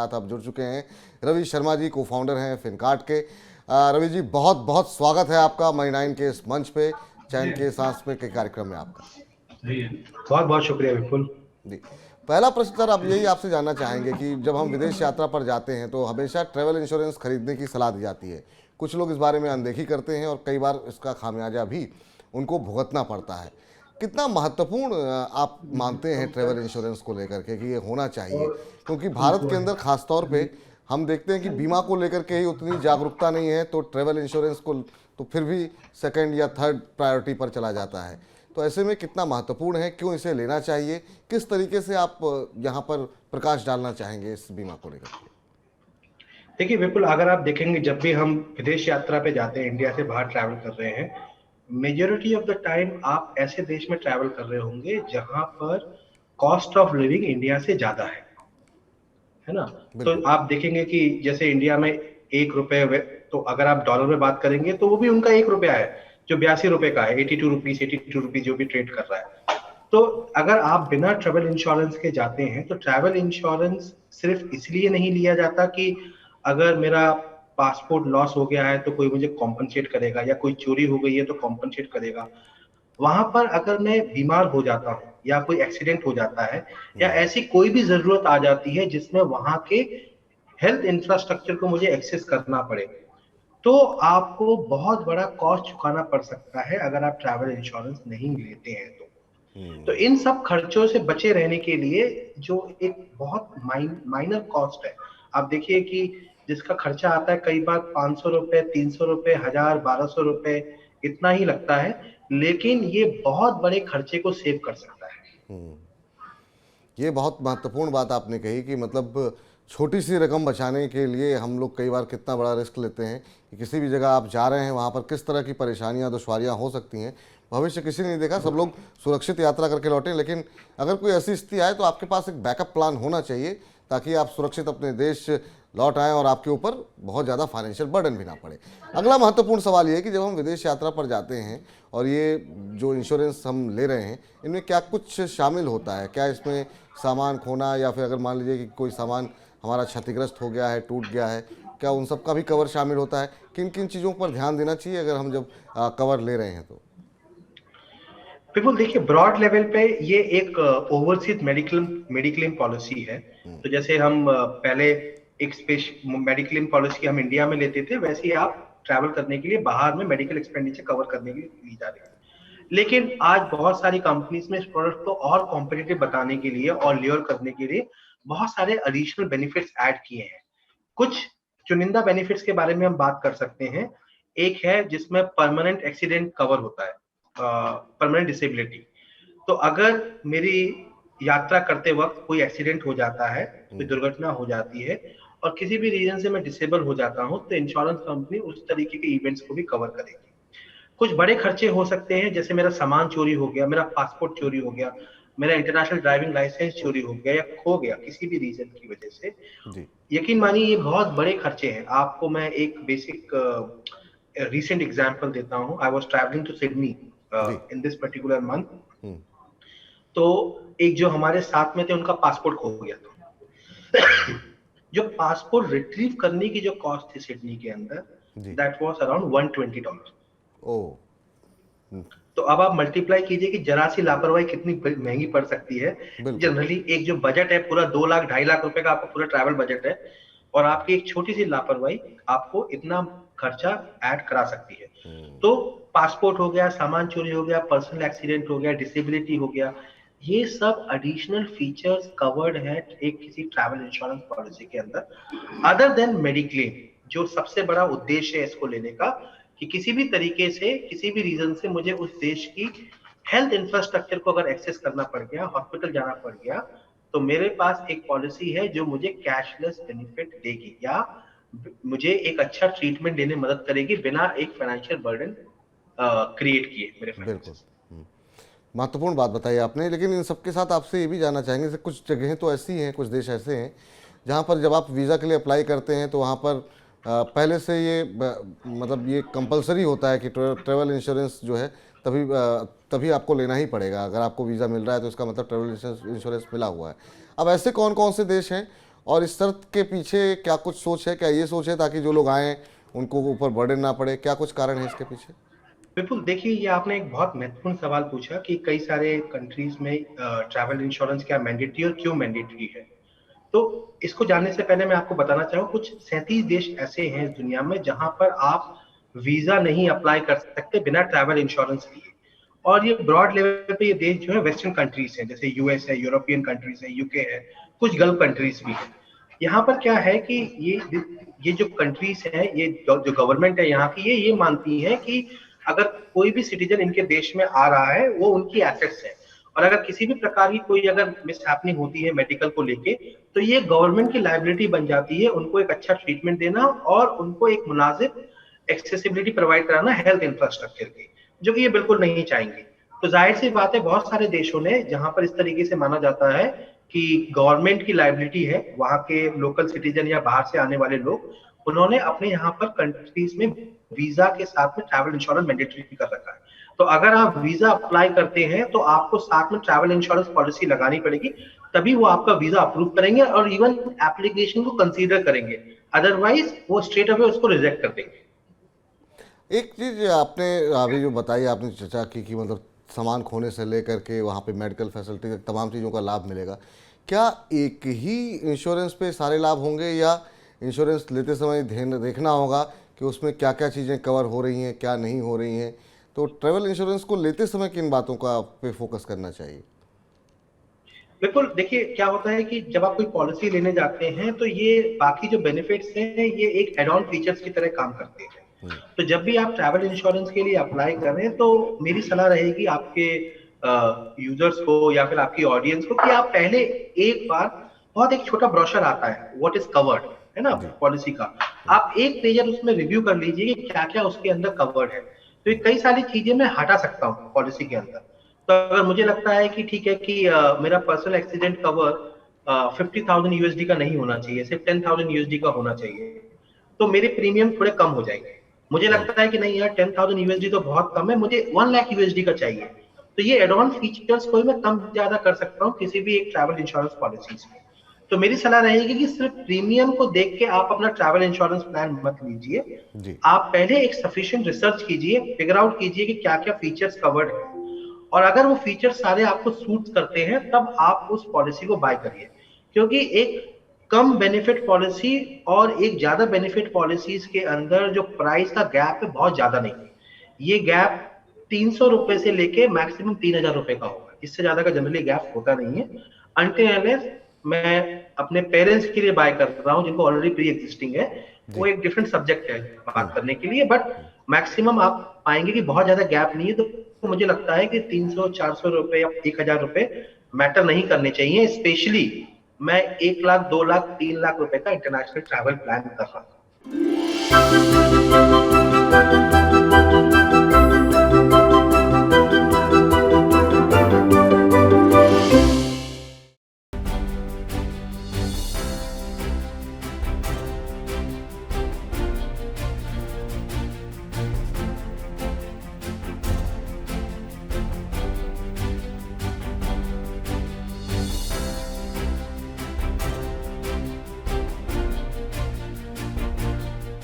साथ अब जुड़ चुके हैं रवि शर्मा जी, को फाउंडर हैं फिनकार्ट के। रवि जी, बहुत बहुत स्वागत है आपका मनी 9 के इस मंच पे, चैन के सांस पे के कार्यक्रम में आपका। बहुत बहुत शुक्रिया विपुल जी, पहला प्रश्न सर अब यही आपसे जानना चाहेंगे कि जब हम विदेश यात्रा पर जाते हैं तो हमेशा ट्रैवल इंश्योरेंस खरीदने की सलाह दी जाती है। कुछ लोग इस बारे में अनदेखी करते हैं और कई बार इसका खामियाजा भी उनको भुगतना पड़ता है। कितना महत्वपूर्ण आप मानते हैं ट्रैवल इंश्योरेंस को लेकर के कि ये होना चाहिए? क्योंकि भारत के अंदर खासतौर पे हम देखते हैं कि बीमा को लेकर के ही उतनी जागरूकता नहीं है, तो ट्रैवल इंश्योरेंस को तो फिर भी सेकंड या थर्ड प्रायोरिटी पर चला जाता है। तो ऐसे में कितना महत्वपूर्ण है, क्यों इसे लेना चाहिए, किस तरीके से आप यहाँ पर प्रकाश डालना चाहेंगे इस बीमा को लेकर? देखिए विपुल, अगर आप देखेंगे जब भी हम विदेश यात्रा पे जाते हैं, इंडिया से बाहर ट्रैवल कर रहे हैं, मेजोरिटी ऑफ द टाइम आप ऐसे देश में ट्रैवल कर रहे होंगे जहां पर कॉस्ट ऑफ लिविंग इंडिया से ज्यादा है ना। तो बिल्कुल। आप देखेंगे कि जैसे इंडिया में 1 रुपए, तो अगर आप डॉलर में बात करेंगे तो वो भी उनका 1 रुपया है, जो 82 रुपए का है, 82 रुपीज जो भी ट्रेड कर रहा है। तो अगर आप बिना ट्रैवल इंश्योरेंस के जाते हैं तो ट्रैवल इंश्योरेंस सिर्फ इसलिए नहीं लिया जाता कि अगर मेरा पासपोर्ट लॉस हो गया है तो कोई मुझे कॉम्पनसेट करेगा, या कोई चोरी हो गई है तो कॉम्पनसेट करेगा। वहां पर अगर मैं बीमार हो जाता हूँ या कोई एक्सीडेंट हो जाता है या ऐसी कोई भी जरूरत आ जाती है जिसमें वहां के हेल्थ इंफ्रास्ट्रक्चर को मुझे एक्सेस करना पड़े, तो आपको बहुत बड़ा कॉस्ट चुकाना पड़ सकता है अगर आप ट्रैवल इंश्योरेंस नहीं लेते हैं तो इन सब खर्चों से बचे रहने के लिए जो एक बहुत माइनर कॉस्ट है, आप देखिए कि जिसका खर्चा आता है कई बार 500 रुपए, 300 रुपए, 1000, 1200 रुपए, इतना ही लगता है, लेकिन ये बहुत बड़े खर्चे को सेव कर सकता है। ये बहुत महत्वपूर्ण बात आपने कही कि मतलब छोटी सी रकम बचाने के लिए हम लोग कई बार कितना बड़ा रिस्क लेते हैं कि किसी भी जगह आप जा रहे हैं वहाँ पर किस तरह की परेशानियाँ दुश्वारियाँ हो सकती हैं, भविष्य किसी ने नहीं देखा। सब लोग सुरक्षित यात्रा करके लौटें, लेकिन अगर कोई ऐसी स्थिति आए तो आपके पास एक बैकअप प्लान होना चाहिए ताकि आप सुरक्षित अपने देश लौट आएँ और आपके ऊपर बहुत ज़्यादा फाइनेंशियल बर्डन भी ना पड़े। अगला महत्वपूर्ण सवाल ये है कि जब हम विदेश यात्रा पर जाते हैं और ये जो इंश्योरेंस हम ले रहे हैं, इनमें क्या कुछ शामिल होता है? क्या इसमें सामान खोना या फिर अगर मान लीजिए कि कोई सामान हमारा क्षतिग्रस्त हो गया है, टूट गया है, क्या उन सब का भी कवर शामिल होता है? किन किन चीज़ों पर ध्यान देना चाहिए अगर हम जब कवर ले रहे हैं तो? बिल्कुल, देखिए ब्रॉड लेवल पे ये एक ओवरसीज मेडिक्लेम पॉलिसी है। तो जैसे हम पहले एक स्पेशल मेडिक्लेम पॉलिसी हम इंडिया में लेते थे, वैसे ही आप ट्रैवल करने के लिए बाहर में मेडिकल एक्सपेंडिचर कवर करने के लिए ली जा रही है। लेकिन आज बहुत सारी कंपनीज में इस प्रोडक्ट को और कॉम्पिटिटिव बताने के लिए और लेयर करने के लिए बहुत सारे एडिशनल बेनिफिट्स ऐड किए हैं। कुछ चुनिंदा बेनिफिट्स के बारे में हम बात कर सकते हैं। एक है जिसमें परमानेंट एक्सीडेंट कवर होता है, परमानेंट डिसेबिलिटी। तो अगर मेरी यात्रा करते वक्त कोई एक्सीडेंट हो जाता है, कोई दुर्घटना हो जाती है और किसी भी रीजन से मैं डिसेबल हो जाता हूं, तो इंश्योरेंस कंपनी उस तरीके के इवेंट्स को भी कवर करेगी। कुछ बड़े खर्चे हो सकते हैं, जैसे मेरा सामान चोरी हो गया, मेरा पासपोर्ट चोरी हो गया, मेरा इंटरनेशनल ड्राइविंग लाइसेंस चोरी हो गया या खो गया किसी भी रीजन की वजह से। जी। यकीन मानिए ये बहुत बड़े खर्चे हैं। आपको मैं एक बेसिक रिसेंट एग्जांपल देता हूं। I was travelling to Sydney जी। In this particular month. Hmm. तो एक जो हमारे साथ में थे उनका पासपोर्ट खो गया था। जो पासपोर्ट रिट्रीव करने की जो कॉस्ट थी सिडनी के अंदर, जी। That was around $120। ओ। तो अब आप मल्टीप्लाई कीजिए कि जरा सी लापरवाही कितनी महंगी पड़ सकती है। बिल्कुल। जनरली एक जो बजट है पूरा 2 लाख 2.5 लाख रुपए का आपका पूरा ट्रैवल बजट है, और आपकी एक छोटी सी लापरवाही आपको इतना खर्चा ऐड करा सकती है। तो पासपोर्ट हो गया, सामान चोरी हो गया, पर्सनल एक्सीडेंट हो गया, डिसेबिलिटी हो गया, ये सब एडिशनल फीचर्स कवर्ड है एक किसी ट्रैवल इंश्योरेंस पॉलिसी के अंदर। अदर देन मेडिक्लेम, जो सबसे बड़ा उद्देश्य है इसको लेने का, कि किसी भी तरीके से किसी भी रीजन से मुझे उस देश की हेल्थ इंफ्रास्ट्रक्चर को अगर एक्सेस करना पड़ गया, हॉस्पिटल जाना पड़ गया, तो मेरे पास एक पॉलिसी है जो मुझे कैशलेस बेनिफिट देगी या मुझे एक अच्छा ट्रीटमेंट देने में मदद करेगी बिना एक फाइनेंशियल बर्डन क्रिएट किए मेरे बिल्कुल। फाइनेंसेस। महत्वपूर्ण बात बताई आपने, लेकिन इन सबके साथ आपसे ये भी जानना चाहेंगे कि कुछ जगहें तो ऐसी हैं, कुछ देश ऐसे हैं जहाँ पर जब आप वीज़ा के लिए अप्लाई करते हैं तो वहाँ पर पहले से ये मतलब ये कंपलसरी होता है कि ट्रैवल इंश्योरेंस जो है तभी आपको लेना ही पड़ेगा। अगर आपको वीज़ा मिल रहा है तो इसका मतलब ट्रैवल इंश्योरेंस मिला हुआ है। अब ऐसे कौन कौन से देश हैं और इस शर्त के पीछे क्या कुछ सोच है, क्या ये सोच है ताकि जो लोग आएँ उनको ऊपर बर्डन ना पड़े, क्या कुछ कारण है इसके पीछे? बिल्कुल, देखिए ये आपने एक बहुत महत्वपूर्ण सवाल पूछा कि कई सारे कंट्रीज में ट्रैवल इंश्योरेंस क्या मैंडेटरी और क्यों मैंडेटरी है। तो इसको जानने से पहले मैं आपको बताना चाहूँ कुछ 37 देश ऐसे हैं इस दुनिया में जहां पर आप वीजा नहीं अप्लाई कर सकते बिना ट्रैवल इंश्योरेंस लिए। और ये ब्रॉड लेवल पे ये देश जो है वेस्टर्न कंट्रीज हैं, जैसे यूएस है, यूरोपियन कंट्रीज है, यूके है, कुछ गल्फ कंट्रीज भी है। यहाँ पर क्या है कि ये जो कंट्रीज हैं, ये जो गवर्नमेंट है यहाँ की, ये मानती है कि अगर कोई भी सिटीजन इनके देश में आ रहा है वो उनकी एसेट्स है, और अगर किसी भी प्रकार की कोई अगर मिसहैपनिंग होती है मेडिकल को लेके, तो ये गवर्नमेंट की लायबिलिटी बन जाती है उनको एक अच्छा ट्रीटमेंट देना और उनको एक मुनासिब एक्सेसिबिलिटी प्रोवाइड कराना हेल्थ इंफ्रास्ट्रक्चर की, जो कि ये बिल्कुल नहीं चाहेंगे। तो जाहिर सी बात है बहुत सारे देशों ने जहां पर इस तरीके से माना जाता है कि गवर्नमेंट की लायबिलिटी है, वहां के लोकल सिटीजन या बाहर से आने वाले लोग, उन्होंने अपने यहाँ पर कंट्रीज में वीजा के साथ में ट्रैवल इंश्योरेंस मैंडेटरी कर रखा है। तो अगर आप वीजा अप्लाई करते हैं तो आपको साथ में ट्रैवल इंश्योरेंस पॉलिसी लगानी पड़ेगी, तभी वो आपका वीजा अप्रूव करेंगे और इवन एप्लीकेशन को कंसीडर करेंगे, अदरवाइज वो स्ट्रेट अवे उसको रिजेक्ट कर देंगे। एक चीज़ आपने अभी जो बताई, आपने चर्चा की कि मतलब सामान खोने से लेकर के वहाँ पे मेडिकल फैसिलिटी तक तमाम चीज़ों का लाभ मिलेगा। क्या एक ही इंश्योरेंस पे सारे लाभ होंगे, या इंश्योरेंस लेते समय ध्यान देखना होगा कि उसमें क्या क्या चीज़ें कवर हो रही हैं, क्या नहीं हो रही हैं? तो ट्रैवल इंश्योरेंस को लेते समय किन बातों का पे फोकस करना चाहिए? बिल्कुल, देखिए क्या होता है कि जब आप कोई पॉलिसी लेने जाते हैं तो ये बाकी जो बेनिफिट्स हैं ये एक एड ऑन फीचर्स की तरह काम करते हैं। तो जब भी आप ट्रैवल इंश्योरेंस के लिए अप्लाई कर रहे हैं तो मेरी सलाह रहेगी आपके यूजर्स को या फिर आपकी ऑडियंस को कि आप पहले एक बार, बहुत एक छोटा ब्रोशर आता है व्हाट इज कवर्ड, है ना, जी। पॉलिसी का, आप एक पेज उसमें रिव्यू कर लीजिए कि क्या क्या उसके अंदर कवर्ड है। तो ये कई सारी चीजें मैं हटा सकता हूँ पॉलिसी के अंदर। तो अगर मुझे लगता है कि ठीक है कि मेरा पर्सनल एक्सीडेंट कवर 50,000 यूएसडी का नहीं होना चाहिए, सिर्फ 10,000 यूएसडी का होना चाहिए, तो मेरे प्रीमियम थोड़े कम हो जाएंगे। मुझे लगता है कि नहीं यार 10,000 यूएसडी तो बहुत कम है, मुझे 1 लाख यूएसडी का चाहिए, तो ये एड ऑन फीचर्स को मैं कम ज्यादा कर सकता हूँ किसी भी एक ट्रैवल इंश्योरेंस पॉलिसीज में। तो मेरी सलाह रहेगी कि सिर्फ प्रीमियम को देख के आप अपना ट्रैवल इंश्योरेंस प्लान मत लीजिए। जी। आप पहले एक सफिशिएंट रिसर्च कीजिए, फिगर आउट कीजिए कि क्या क्या फीचर्स कवर्ड है, और अगर वो फीचर्स सारे आपको सूट करते हैं तब आप उस पॉलिसी को बाय करिए। क्योंकि एक कम बेनिफिट पॉलिसी और एक ज्यादा बेनिफिट पॉलिसीज के अंदर जो प्राइस का गैप है बहुत ज्यादा नहीं है। ये गैप 300 रुपए से लेके मैक्सिमम 3,000 रुपए का होगा, इससे ज्यादा का जनरली गैप होता नहीं है। अनटिल अनलेस मैं अपने पेरेंट्स के लिए बाय कर रहा हूँ जिनको ऑलरेडी प्री एग्जिस्टिंग है, वो जी। एक डिफरेंट सब्जेक्ट है बात करने के लिए, बट मैक्सिमम आप पाएंगे कि बहुत ज्यादा गैप नहीं है। तो मुझे लगता है कि 300-400 रुपए या 1,000 रुपए मैटर नहीं करने चाहिए, स्पेशली मैं 1 लाख 2 लाख 3 लाख रुपए का इंटरनेशनल ट्रैवल प्लान कर रहा हूँ।